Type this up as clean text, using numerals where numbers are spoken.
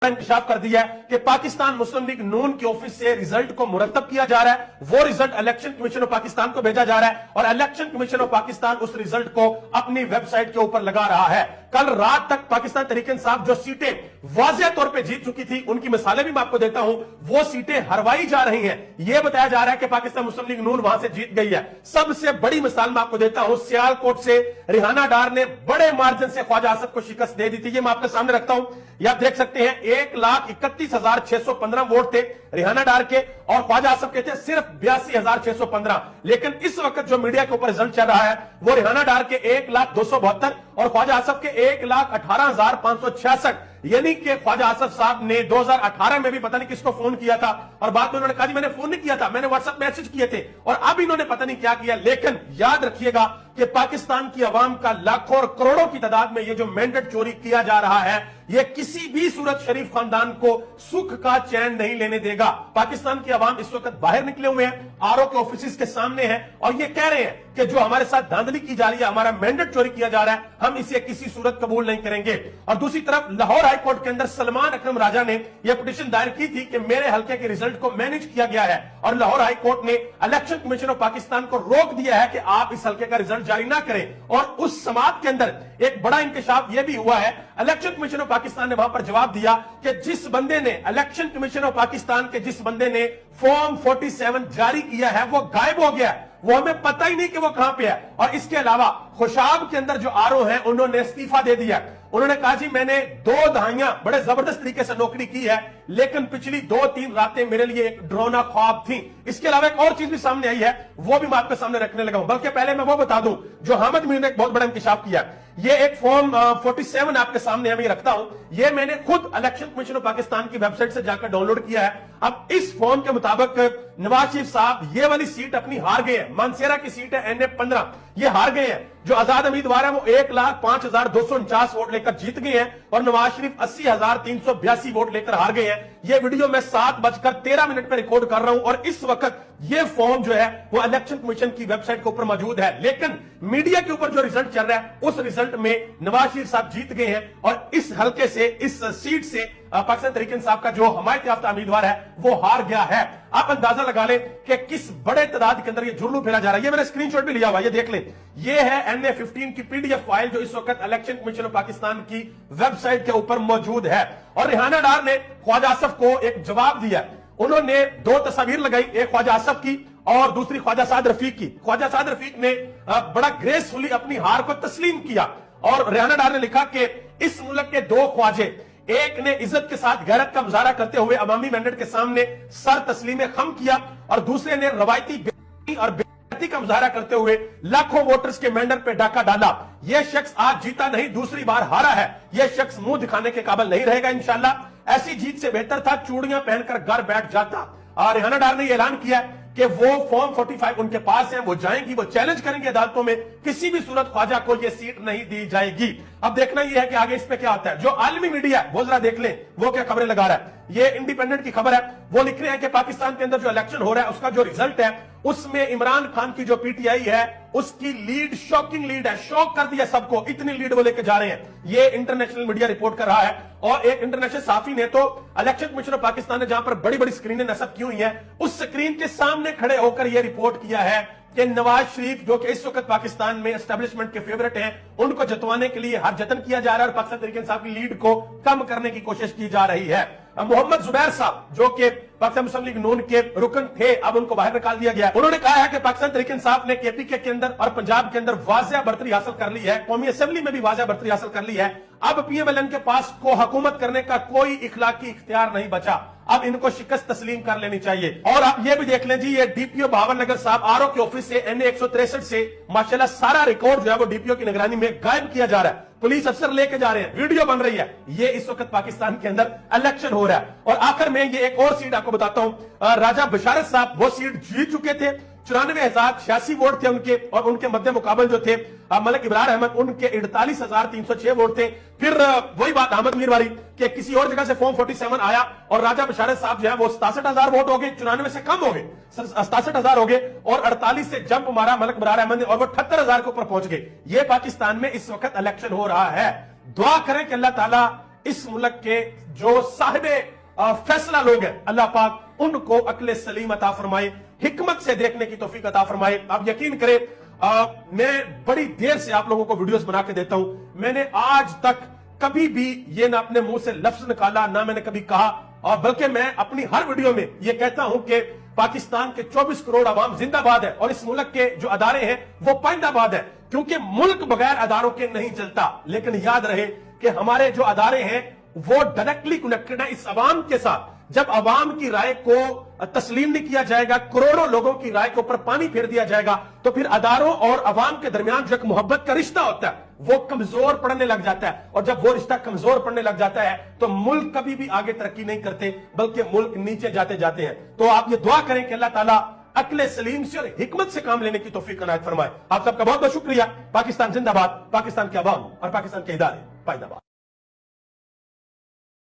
इंकशाफ कर दिया है कि पाकिस्तान मुस्लिम लीग नून के ऑफिस से रिजल्ट को मुरतब किया जा रहा है। वो result election commission of Pakistan को भेजा जा रहा है और इलेक्शन कमीशन ऑफ पाकिस्तान उस रिजल्ट को अपनी वेबसाइट के ऊपर लगा रहा है। कल रात तक पाकिस्तान तहरीक इंसाफ जो सीटें वाज़ेह तौर पे जीत चुकी थी, उनकी मिसालें भी मैं आपको देता हूं, वो सीटें हरवाई जा रही हैं। यह बताया जा रहा है कि पाकिस्तान मुस्लिम लीग नून वहां से जीत गई है। सबसे बड़ी मिसाल मैं आपको देता हूं, सियालकोट से रिहाना डार ने बड़े मार्जिन से ख्वाजा आसफ को शिकस्त दे दी थी। ये मैं आपके सामने रखता हूं, ये आप देख सकते हैं। 1,31,615 वोट थे रिहाना डार के और ख्वाजा आसफ के थे सिर्फ 82,615। लेकिन इस वक्त जो मीडिया के ऊपर रिजल्ट चल रहा है वो रिहाना डार के 1,02,72 और ख्वाजा आसफ के 1,18,566। यानी कि ख्वाजा आसफ साहब ने 2018 में भी पता नहीं किसको फोन किया था और बाद में उन्होंने कहा जी मैंने फोन नहीं किया था, मैंने व्हाट्सएप मैसेज किए थे, और अब इन्होंने पता नहीं क्या किया। लेकिन याद रखिएगा कि पाकिस्तान की आवाम का लाखों और करोड़ों की तादाद में ये जो मैंडेट चोरी किया जा रहा है, ये किसी भी सूरत शरीफ खानदान को सुख का चैन नहीं लेने देगा। पाकिस्तान की आवाम इस वक्त बाहर निकले हुए हैं, आरओ के ऑफिस के सामने हैं और ये कह रहे हैं कि जो हमारे साथ धांधली की जा रही है, हमारा मैंडेट चोरी किया जा रहा है, हम इसे किसी सूरत कबूल नहीं करेंगे। और दूसरी तरफ लाहौर हाई कोर्ट के अंदर सलमान अकरम राजा ने यह पिटीशन दायर की थी कि मेरे हल्के के रिजल्ट को मैनेज किया गया है और लाहौर हाई कोर्ट ने इलेक्शन कमीशन ऑफ पाकिस्तान को रोक दिया है कि आप इस हल्के का रिजल्ट जारी ना करें। और उस समाअत के अंदर एक बड़ा इंकशाफ यह भी हुआ है, इलेक्शन कमीशन ऑफ पाकिस्तान ने वहां पर जवाब दिया कि जिस बंदे ने इलेक्शन कमीशन ऑफ पाकिस्तान के जिस बंदे ने फॉर्म 47 जारी किया है वो गायब हो गया है, वो हमें पता ही नहीं कि वो कहां पे है। और इसके अलावा खुशाब के अंदर जो आरओ हैं उन्होंने इस्तीफा दे दिया। उन्होंने कहा जी मैंने 2 दहाइयां बड़े जबरदस्त तरीके से नौकरी की है, लेकिन पिछली 2-3 रातें मेरे लिए एक डरावना ख्वाब थी। इसके अलावा एक और चीज भी सामने आई है, वो भी मैं आपके सामने रखने लगा हूं। बल्कि पहले मैं वो बता दूं जो हामिद मीर ने एक बहुत बड़ा इंकशाफ किया। ये एक फॉर्म 47 आपके सामने मैं रखता हूं, ये मैंने खुद इलेक्शन कमीशन ऑफ पाकिस्तान की वेबसाइट से जाकर डाउनलोड किया है। अब इस फॉर्म के मुताबिक नवाज शरीफ साहब ये वाली सीट अपनी हार गए हैं। मानसेरा की सीट है NA 15, ये हार गए हैं। जो आजाद उम्मीदवार है वो 1,05,249 वोट लेकर जीत गए हैं और नवाज शरीफ 80,382 वोट लेकर हार गए हैं। ये वीडियो मैं 7:13 पर रिकॉर्ड कर रहा हूं और इस वक्त ये फॉर्म जो है वो इलेक्शन कमीशन की वेबसाइट के ऊपर मौजूद है। लेकिन मीडिया के ऊपर जो रिजल्ट चल रहा है उस रिजल्ट में नवाज शरीफ साहब जीत गए हैं और इस हल्के से, इस सीट से पाकिस्तान तहरीक इंसाफ का जो हमायत याफ्ता उम्मीदवार है वो हार गया है। आप अंदाजा लगा लें कि किस बड़े तादाद के अंदर ये जुर्म फैला जा रहा है। ये मैंने स्क्रीनशॉट भी लिया हुआ, ये देख लें। ये है NA 15 की PDF फाइल जो इस वक्त इलेक्शन कमीशन ऑफ पाकिस्तान की वेबसाइट के ऊपर मौजूद है। और रिहाना डार ने ख्वाजा आसफ को एक जवाब दिया। उन्होंने 2 तस्वीर लगाई, एक ख्वाजा आसफ की और दूसरी ख्वाजा साद रफीक की। ख्वाजा साद रफीक ने बड़ा ग्रेसफुली अपनी हार को तस्लीम किया और रिहाना डार ने लिखा कि इस मुल्क के 2 ख्वाजे, एक ने इज्जत के साथ गैरत का मुजाहरा करते हुए अवामी मैंडेट के सामने सर तस्लीम खम किया और दूसरे ने रवायती और बेइज्जती का मुजाहरा करते हुए लाखों वोटर्स के मैंडेट पे डाका डाला। यह शख्स आज जीता नहीं, दूसरी बार हारा है। यह शख्स मुंह दिखाने के काबिल नहीं रहेगा इंशाल्लाह। ऐसी जीत से बेहतर था चूड़ियां पहनकर घर बैठ जाता। और रिहाना डार ने ऐलान किया कि वो फॉर्म 45 उनके पास है, वो जाएंगी, वो चैलेंज करेंगे अदालतों में, किसी भी सूरत ख्वाजा को ये सीट नहीं दी जाएगी। अब देखना यह है कि आगे इस पे क्या आता है। जो आलमी मीडिया है वो जरा देख लें वो क्या खबरें लगा रहा है। ये इंडिपेंडेंट की खबर है, वो लिख रहे हैं कि पाकिस्तान के अंदर जो इलेक्शन हो रहा है उसका जो रिजल्ट है उसमें इमरान खान की जो PTI है उसकी लीड शॉकिंग लीड है, शॉक कर दिया सबको, इतनी लीड वो लेके जा रहे हैं। ये इंटरनेशनल मीडिया रिपोर्ट कर रहा है और एक इंटरनेशनल साफी ने तो इलेक्शन कमीशन ऑफ पाकिस्तान ने जहां पर बड़ी बड़ी स्क्रीनें नस्ब की हुई हैं उस स्क्रीन के सामने खड़े होकर यह रिपोर्ट किया है कि नवाज शरीफ जो कि इस वक्त पाकिस्तान में एस्टेब्लिशमेंट के फेवरेट हैं, उनको जतवाने के लिए हर जतन किया जा रहा है और पाकिस्तान तहरीक इंसाफ की लीड को कम करने की कोशिश की जा रही है। मोहम्मद जुबैर साहब जो कि पाकिस्तान मुस्लिम लीग नून के रुकन थे, अब उनको बाहर निकाल दिया गया। उन्होंने कहा है कि पाकिस्तान तहरीक इंसाफ ने KPK के अंदर और पंजाब के अंदर वाज़ेह बढ़तरी हासिल कर ली है, कौमी असेंबली में भी वाज़ेह बढ़तरी हासिल कर ली है। अब PMLN के पास को हुकूमत करने का कोई इखलाकी इख्तियार नहीं बचा, अब इनको शिकस्त तस्लीम कर लेनी चाहिए। और आप ये भी देख लें जी, ये DPO भावन नगर साहब आरओ के ऑफिस से NA 163 से माशाल्लाह सारा रिकॉर्ड जो है वो DPO की निगरानी में गायब किया जा रहा है। पुलिस अफसर लेके जा रहे हैं, वीडियो बन रही है। ये इस वक्त पाकिस्तान के अंदर इलेक्शन हो रहा है। और आखिर में ये एक और सीट आपको बताता हूं, राजा बशारत साहब वो सीट जीत चुके थे, 94,086 वोट थे उनके और उनके मध्य मुकाबल जो थे मलिक इब्रार अहमद, उनके 48,306 वोट थे। फिर वही बात अहमद मीर वाली कि किसी और जगह से फॉर्म 47 आया और राजा बशारत साहब जो है वो 67,000 वोट हो गए, 94 से कम हो गए, 67,000 हो गए और 48 से जंप मारा मलिक इब्रार अहमद ने और वो 78,000 के ऊपर पहुंच गए। ये पाकिस्तान में इस वक्त इलेक्शन हो रहा है। दुआ करें कि अल्लाह ताला اس ملک کے جو صاحب فیصلہ لوگ ہیں، اللہ پاک ان کو عقل سلیم عطا فرمائے، حکمت سے دیکھنے کی توفیق عطا فرمائے۔ آپ یقین کریں میں بڑی دیر سے آپ لوگوں کو ویڈیوز بنا کے دیتا ہوں، میں نے آج تک کبھی بھی یہ نہ اپنے منہ سے لفظ نکالا، نہ میں نے کبھی کہا، اور بلکہ میں اپنی ہر ویڈیو میں یہ کہتا ہوں کہ پاکستان کے 24 کروڑ عوام زندہ باد ہے، اور اس ملک کے جو ادارے ہیں وہ پائندہ باد ہے، کیونکہ ملک بغیر اداروں کے نہیں چلتا۔ لیکن یاد رہے کہ ہمارے جو ادارے ہیں وہ ڈائریکٹلی کنیکٹڈ ہے اس عوام کے ساتھ۔ جب عوام کی رائے کو تسلیم نہیں کیا جائے گا، کروڑوں لوگوں کی رائے کے اوپر پانی پھیر دیا جائے گا، تو پھر اداروں اور عوام کے درمیان جو ایک محبت کا رشتہ ہوتا ہے وہ کمزور پڑنے لگ جاتا ہے، اور جب وہ رشتہ کمزور پڑنے لگ جاتا ہے تو ملک کبھی بھی آگے ترقی نہیں کرتے بلکہ ملک نیچے جاتے ہیں۔ تو آپ یہ دعا کریں کہ اللہ تعالیٰ عقل سلیم سے اور حکمت سے کام لینے کی توفیق عنایت فرمائے۔ آپ سب کا بہت بہت شکریہ۔ پاکستان زندہ باد، پاکستان کے عوام اور پاکستان کے ادارے پائندہ باد۔